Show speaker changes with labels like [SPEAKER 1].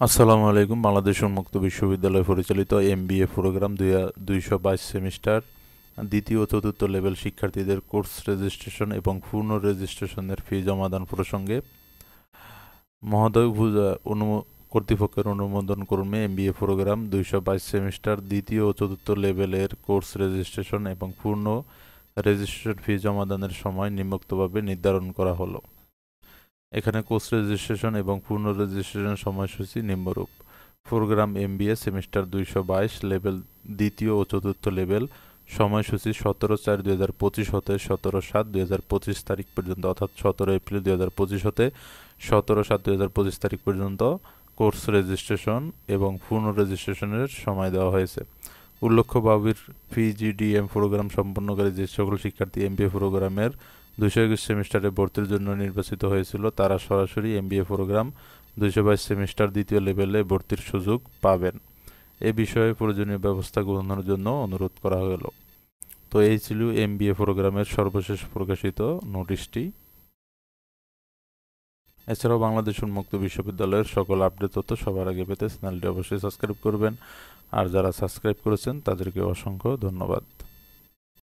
[SPEAKER 1] আসসালামু আলাইকুম। বাংলাদেশ উন্মুক্ত বিশ্ববিদ্যালয় পরিচালিত এমবিএ প্রোগ্রাম 222 সেমিস্টার দ্বিতীয় ও চতুর্থ লেভেল শিক্ষার্থীদের কোর্স রেজিস্ট্রেশন এবং পূর্ণ রেজিস্ট্রেশনের ফি জমাদান প্রসঙ্গে মহোদয় কর্তৃপক্ষের অনুমোদন ক্রমে এমবিএ প্রোগ্রাম 222 সেমিস্টার দ্বিতীয় ও চতুর্থ লেভেলের কোর্স রেজিস্ট্রেশন এবং পূর্ণ রেজিস্ট্রেশন ফি জমাদানের সময় নিম্নোক্তভাবে নির্ধারণ করা হলো। এখানে কোর্স রেজিস্ট্রেশন এবং পূর্ণ রেজিস্ট্রেশন সময়সূচি নিম্নরূপ। প্রোগ্রাম এমবিএ সেমিস্টার 222 লেভেল দ্বিতীয় ও চতুর্থ লেভেল সময়সূচি 17/4/2025 হতে 17/7/2025 তারিখ পর্যন্ত, অর্থাৎ 17 এপ্রিল 2025 হতে 17/7/2025 তারিখ পর্যন্ত কোর্স রেজিস্ট্রেশন এবং পূর্ণ রেজিস্ট্রেশনের সময় দেওয়া হয়েছে। উল্লেখ্য, বাবির পিজিডিএম প্রোগ্রাম সম্পন্নকারী যে সকল শিক্ষার্থী এমবিএ প্রোগ্রামের 221 সেমিস্টারে ভর্তির জন্য নির্বাচিত হয়েছিল তারা সরাসরি এমবিএ প্রোগ্রাম 222 সেমিস্টার দ্বিতীয় লেভেলে ভর্তির সুযোগ পাবেন। এ বিষয়ে প্রয়োজনীয় ব্যবস্থা গ্রহণের জন্য অনুরোধ করা হল। তো এই ছিল এমবিএ প্রোগ্রামের সর্বশেষ প্রকাশিত নোটিশটি। এছাড়াও বাংলাদেশ উন্মুক্ত বিশ্ববিদ্যালয়ের সকল আপডেট তথ্য সবার আগে পেতে চ্যানেলটি অবশ্যই সাবস্ক্রাইব করবেন। আর যারা সাবস্ক্রাইব করেছেন তাদেরকে অসংখ্য ধন্যবাদ।